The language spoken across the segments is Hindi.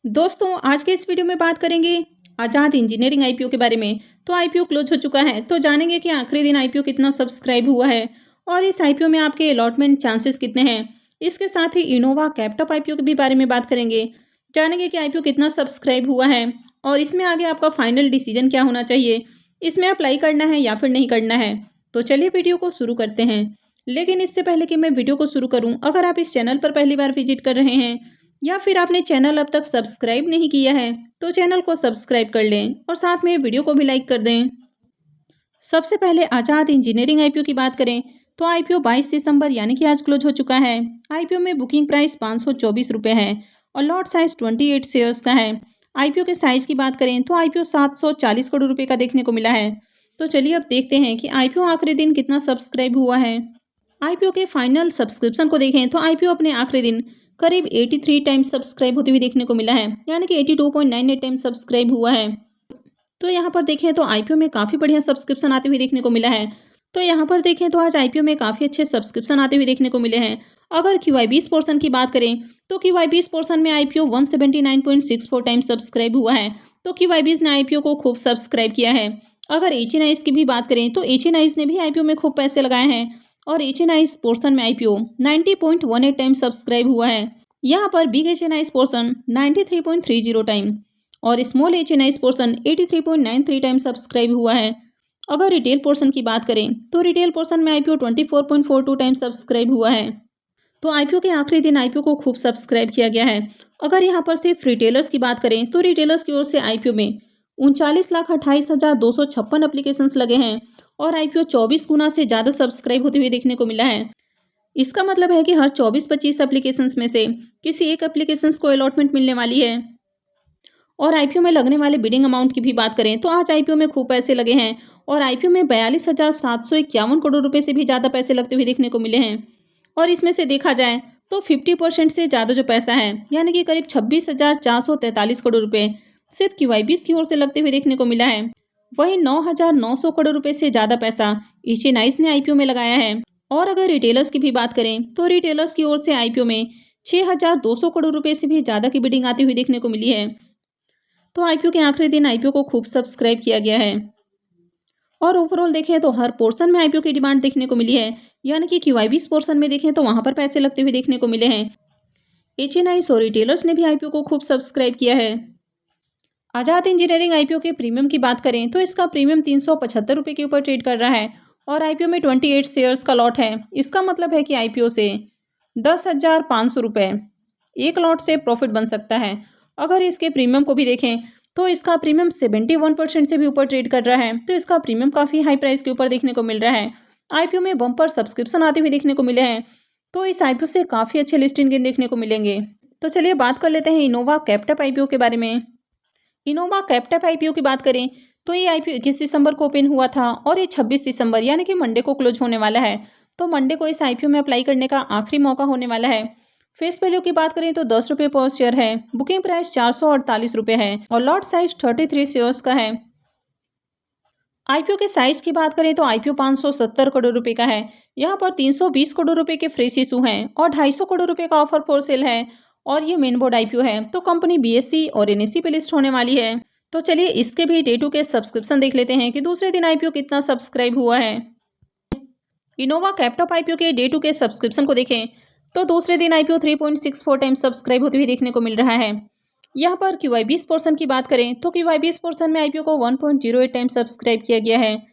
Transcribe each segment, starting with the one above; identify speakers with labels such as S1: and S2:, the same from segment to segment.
S1: दोस्तों आज के इस वीडियो में बात करेंगे आज़ाद इंजीनियरिंग आईपीओ के बारे में। तो आईपीओ क्लोज हो चुका है, तो जानेंगे कि आखिरी दिन आईपीओ कितना सब्सक्राइब हुआ है और इस आईपीओ में आपके अलॉटमेंट चांसेस कितने हैं। इसके साथ ही इनोवा कैप्टअप आईपीओ के भी बारे में बात करेंगे। जानेंगे कि आईपीओ कितना सब्सक्राइब हुआ है और इसमें आगे आपका फाइनल डिसीजन क्या होना चाहिए, इसमें अप्लाई करना है या फिर नहीं करना है। तो चलिए वीडियो को शुरू करते हैं। लेकिन इससे पहले कि मैं वीडियो को शुरू करूँ, अगर आप इस चैनल पर पहली बार विजिट कर रहे हैं या फिर आपने चैनल अब तक सब्सक्राइब नहीं किया है, तो चैनल को सब्सक्राइब कर लें और साथ में वीडियो को भी लाइक कर दें। सबसे पहले आज़ाद इंजीनियरिंग आईपीओ की बात करें तो आईपीओ 22 दिसंबर यानी कि आज क्लोज हो चुका है। आईपीओ में बुकिंग प्राइस 524 रुपये है और लॉट साइज 28 शेयर्स का है। आईपीओ के साइज की बात करें तो आईपीओ 740 करोड़ रुपए का देखने को मिला है। तो चलिए अब देखते हैं कि आईपीओ आखिरी दिन कितना सब्सक्राइब हुआ है। आईपीओ के फाइनल सब्सक्रिप्शन को देखें तो आईपीओ अपने आखिरी दिन करीब 83 टाइम्स सब्सक्राइब होते हुए देखने को मिला है, यानी कि 82.98 टाइम्स सब्सक्राइब हुआ है। तो यहाँ पर देखें तो आईपीओ में काफ़ी बढ़िया सब्सक्रिप्शन आते हुए देखने को मिला है। तो यहाँ पर देखें तो आज आईपीओ में काफ़ी अच्छे सब्सक्रिप्शन आते हुए देखने को मिले हैं। अगर QI20 पोर्शन की बात करें तो QI20 पोर्शन में आईपीओ 179.64 टाइम्स सब्सक्राइब हुआ है। तो QI20 ने आईपीओ को खूब सब्सक्राइब किया है। अगर HNIs की भी बात करें तो HNIs ने भी आईपीओ में खूब पैसे लगाए हैं और HNIs पोर्शन में आईपीओ 90.18 टाइम सब्सक्राइब हुआ है। यहाँ पर बिग HNIs पोर्शन 93.30 टाइम और small HNIs portion 83.93 time subscribe हुआ है। अगर रिटेल पोर्शन की बात करें तो रिटेल पोर्शन में आईपीओ 24.42 टाइम सब्सक्राइब हुआ है। तो आईपीओ के आखिरी दिन आईपीओ को खूब सब्सक्राइब किया गया है। अगर यहाँ पर सिर्फ रिटेलर्स की बात करें तो रिटेलर्स की ओर से आईपीओ में 39,28,256 एप्लीकेशंस लगे हैं और आईपीओ 24 गुना से ज़्यादा सब्सक्राइब होते हुए देखने को मिला है। इसका मतलब है कि हर 24-25 एप्लीकेशंस में से किसी एक एप्लीकेशंस को अलॉटमेंट मिलने वाली है। और आईपीओ में लगने वाले बिडिंग अमाउंट की भी बात करें तो आज आईपीओ में खूब पैसे लगे हैं और आईपीओ में 42,751 करोड़ रुपए से भी ज़्यादा पैसे लगते हुए देखने को मिले हैं। और इसमें से देखा जाए तो 50% से ज़्यादा जो पैसा है, यानी कि करीब 26,443 करोड़ रुपए सिर्फ QI20 की ओर से लगते हुए देखने को मिला है। वहीं 9,900 करोड़ रुपए से ज़्यादा पैसा HNIs ने आईपीओ में लगाया है। और अगर रिटेलर्स की भी बात करें तो रिटेलर्स की ओर से आईपीओ में 6,200 करोड़ रुपए से भी ज़्यादा की बिडिंग आती हुई देखने को मिली है। तो आईपीओ के आखिरी दिन आईपीओ को खूब सब्सक्राइब किया गया है और ओवरऑल देखें तो हर पोर्शन में आईपीओ की डिमांड देखने को मिली है, यानी कि QI20 पोर्शन में देखें तो वहां पर पैसे लगते हुए देखने को मिले हैं। HNIs और रिटेलर्स ने भी आईपीओ को खूब सब्सक्राइब किया है। आज़ाद इंजीनियरिंग आईपीओ के प्रीमियम की बात करें तो इसका प्रीमियम 375 रुपये के ऊपर ट्रेड कर रहा है और आईपीओ में 28 शेयर्स का लॉट है। इसका मतलब है कि आईपीओ से 10,500 रुपये एक लॉट से प्रॉफिट बन सकता है। अगर इसके प्रीमियम को भी देखें तो इसका प्रीमियम 71% से भी ऊपर ट्रेड कर रहा है, तो इसका प्रीमियम काफ़ी हाई प्राइस के ऊपर देखने को मिल रहा है। आईपीओ में बम्पर सब्सक्रिप्शन आते हुए देखने को मिले हैं, तो इस आईपीओ से काफ़ी अच्छे लिस्टिंग गेन देखने को मिलेंगे। तो चलिए बात कर लेते हैं इनोवा कैप्टअप आईपीओ के बारे में। इनोवा कैप्टअप आईपीओ की बात करें तो ये आईपीओ 21 दिसंबर को ओपन हुआ था और ये 26 दिसंबर यानी कि मंडे को क्लोज होने वाला है। तो मंडे को इस आईपीओ में अप्लाई करने का आखिरी मौका होने वाला है। फेस वैल्यू की बात करें तो 10 रुपये पर शेयर है। बुकिंग प्राइस 448 रुपये है और लॉट साइज 33 शेयर्स का है। आईपीओ के साइज की बात करें तो आईपीओ 570 करोड़ रुपए का है। यहाँ पर 320 करोड़ रुपए के फ्रेश इशू हैं और 250 करोड़ रुपए का ऑफर फॉर सेल है और ये मेन बोर्ड आईपीओ है। तो कंपनी BSE और NSE पे लिस्ट होने वाली है। तो चलिए इसके भी डे 2 के सब्सक्रिप्शन देख लेते हैं कि दूसरे दिन आईपीओ कितना सब्सक्राइब हुआ है। इनोवा कैप्टअप आईपीओ के डे 2 के सब्सक्रिप्शन को देखें तो दूसरे दिन आईपीओ 3.64 टाइम सब्सक्राइब होते हुए देखने को मिल रहा है। यहाँ पर QI20 पोर्शन की बात करें तो QI20 पोर्शन में आईपीओ को 1.08 टाइम सब्सक्राइब किया गया है।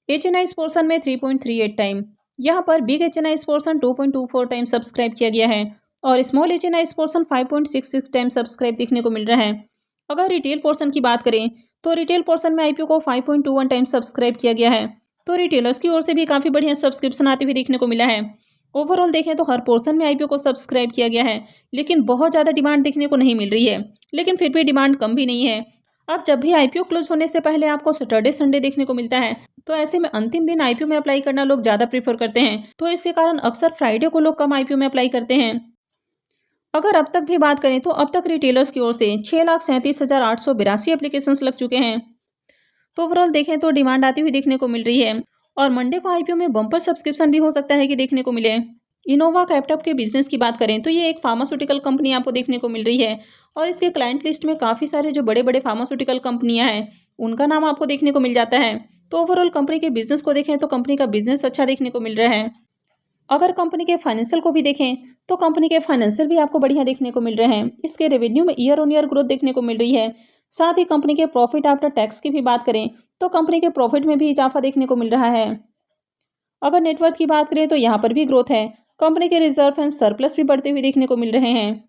S1: HNIs पोर्शन में 3.38 टाइम। यहाँ पर big HNIs portion 2.24 time subscribe किया गया है और small HNIs portion 5.66 time subscribe देखने को मिल रहा है। अगर रिटेल पोर्शन की बात करें तो रिटेल पोर्शन में आईपीओ को 5.21 टाइम सब्सक्राइब किया गया है। तो रिटेलर्स की ओर से भी काफ़ी बढ़िया सब्सक्रिप्शन आते हुए देखने को मिला है। ओवरऑल देखें तो हर पोर्शन में आईपीओ को सब्सक्राइब किया गया है, लेकिन बहुत ज़्यादा डिमांड देखने को नहीं मिल रही है, लेकिन फिर भी डिमांड कम भी नहीं है। अब जब भी आईपीओ क्लोज होने से पहले आपको सैटरडे संडे देखने को मिलता है, तो ऐसे में अंतिम दिन आईपीओ में अप्लाई करना लोग ज़्यादा प्रीफर करते हैं, तो इसके कारण अक्सर फ्राइडे को लोग कम आईपीओ में अप्लाई करते हैं। अगर अब तक भी बात करें तो अब तक रिटेलर्स की ओर से 6,37,882 एप्लीकेशंस लग चुके हैं। तो ओवरऑल देखें तो डिमांड आती हुई देखने को मिल रही है और मंडे को आईपीओ में बम्पर सब्सक्रिप्शन भी हो सकता है कि देखने को मिले। इनोवा कैप्टअप के बिजनेस की बात करें तो ये एक फार्मास्यूटिकल कंपनी आपको देखने को मिल रही है और इसके क्लाइंट लिस्ट में काफ़ी सारे जो बड़े बड़े फार्मास्यूटिकल कंपनियां हैं उनका नाम आपको देखने को मिल जाता है। तो ओवरऑल कंपनी के बिजनेस को देखें तो कंपनी का बिजनेस अच्छा देखने को मिल रहा है। अगर कंपनी के फाइनेंशियल को भी देखें तो कंपनी के फाइनेंशियल भी आपको बढ़िया देखने को मिल रहे हैं। इसके रेवेन्यू में ईयर ऑन ईयर ग्रोथ देखने को मिल रही है। साथ ही कंपनी के प्रॉफिट आफ्टर टैक्स की भी बात करें तो कंपनी के प्रॉफिट में भी इजाफा देखने को मिल रहा है। अगर नेटवर्थ की बात करें तो यहाँ पर भी ग्रोथ है। कंपनी के रिजर्व एंड सरप्लस भी बढ़ते हुए देखने को मिल रहे हैं।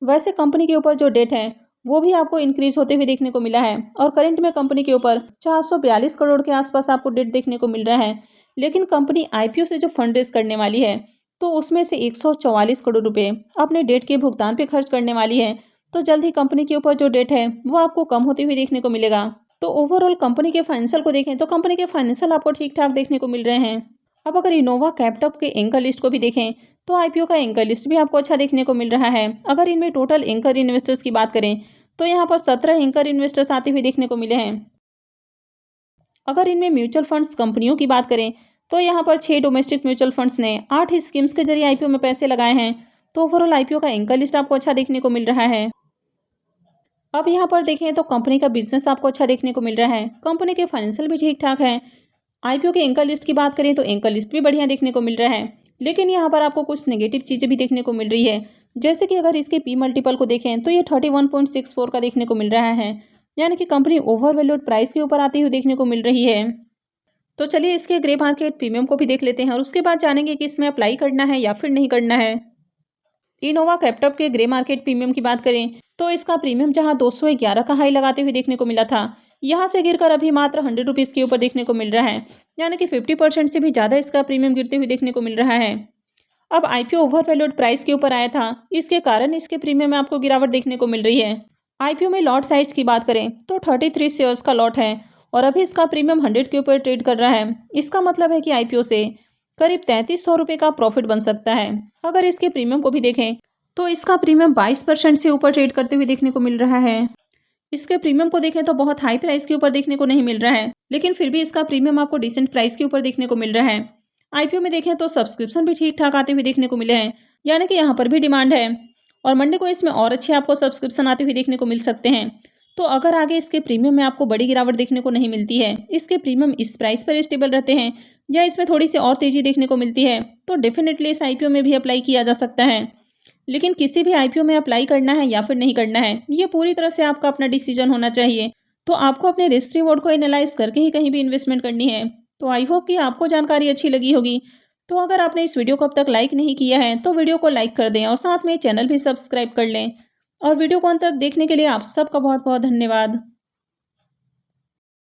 S1: वैसे कंपनी के ऊपर जो डेट है वो भी आपको इंक्रीज होते हुए देखने को मिला है और करंट में कंपनी के ऊपर 442 करोड़ के आसपास आपको डेट देखने को मिल रहा है। लेकिन कंपनी आईपीओ से जो फंड रेज करने वाली है तो उसमें से 144 करोड़ रुपए अपने डेट के भुगतान पे खर्च करने वाली है। तो जल्द ही कंपनी के ऊपर जो डेट है वो आपको कम होते हुए देखने को मिलेगा। तो ओवरऑल कंपनी के फाइनेंशियल को देखें तो कंपनी के फाइनेंशियल आपको ठीक ठाक देखने को मिल रहे हैं। अब अगर इनोवा कैप्टअप के एंकर लिस्ट को भी देखें तो आईपीओ का एंकर लिस्ट भी आपको अच्छा देखने को मिल रहा है। अगर इनमें टोटल एंकर इन्वेस्टर्स की बात करें तो यहाँ पर 17 एंकर इन्वेस्टर्स आते हुए देखने को मिले हैं। अगर इनमें म्यूचुअल फंड्स कंपनियों की बात करें तो यहाँ पर 6 डोमेस्टिक म्यूचुअल फंड्स ने 8 स्कीम्स के जरिए आईपीओ में पैसे लगाए हैं। तो ओवरऑल आईपीओ का एंकर लिस्ट आपको अच्छा देखने को मिल रहा है। अब यहाँ पर देखें तो कंपनी का बिजनेस आपको अच्छा देखने को मिल रहा है। कंपनी के फाइनेंशियल भी ठीक ठाक है। आईपीओ के एंकर लिस्ट की बात करें तो एंकर लिस्ट भी बढ़िया देखने को मिल रहा है। लेकिन यहाँ पर आपको कुछ नेगेटिव चीज़ें भी देखने को मिल रही है। जैसे कि अगर इसके पी मल्टीपल को देखें तो ये 31.64 का देखने को मिल रहा है, यानी कि कंपनी ओवर वैल्यूड प्राइस के ऊपर आती हुई देखने को मिल रही है। तो चलिए इसके ग्रे मार्केट प्रीमियम को भी देख लेते हैं और उसके बाद जानेंगे कि इसमें अप्लाई करना है या फिर नहीं करना है। इनोवा कैप्टअप के ग्रे मार्केट प्रीमियम की बात करें तो इसका प्रीमियम जहां 211 का हाई लगाते हुए देखने को मिला था, यहां से गिरकर अभी मात्र 100 रुपीज़ के ऊपर देखने को मिल रहा है, यानी कि 50% से भी ज़्यादा इसका प्रीमियम गिरते हुए देखने को मिल रहा है। अब आईपीओ ओवर वैल्यूड प्राइस के ऊपर आया था, इसके कारण इसके प्रीमियम में आपको गिरावट देखने को मिल रही है। आईपीओ में लॉट साइज की बात करें तो 33 शेयर्स का लॉट है और अभी इसका प्रीमियम 100 के ऊपर ट्रेड कर रहा है। इसका मतलब है कि आईपीओ से करीब 3300 रुपये का प्रॉफिट बन सकता है। अगर इसके प्रीमियम को भी देखें तो इसका प्रीमियम 22% से ऊपर ट्रेड करते हुए देखने को मिल रहा है। इसके प्रीमियम को देखें तो बहुत हाई प्राइस के ऊपर देखने को नहीं मिल रहा है, लेकिन फिर भी इसका प्रीमियम आपको डिसेंट प्राइस के ऊपर देखने को मिल रहा है। आईपीओ में देखें तो सब्सक्रिप्शन भी ठीक ठाक आते हुए देखने को मिले हैं, यानी कि यहाँ पर भी डिमांड है और मंडे को इसमें और अच्छे आपको सब्सक्रिप्शन आते हुए देखने को मिल सकते हैं। तो अगर आगे इसके प्रीमियम में आपको बड़ी गिरावट देखने को नहीं मिलती है, इसके प्रीमियम इस प्राइस पर स्टेबल रहते हैं या इसमें थोड़ी सी और तेज़ी देखने को मिलती है, तो डेफिनेटली इस आईपीओ में भी अप्लाई किया जा सकता है। लेकिन किसी भी आईपीओ में अप्लाई करना है या फिर नहीं करना है, ये पूरी तरह से आपका अपना डिसीजन होना चाहिए। तो आपको अपने रिस्क रिवॉर्ड को एनालाइज करके ही कहीं भी इन्वेस्टमेंट करनी है। तो आई होप कि आपको जानकारी अच्छी लगी होगी। तो अगर आपने इस वीडियो को अब तक लाइक नहीं किया है तो वीडियो को लाइक कर दें और साथ में चैनल भी सब्सक्राइब कर लें। और वीडियो को अंत तक देखने के लिए आप सबका बहुत बहुत धन्यवाद।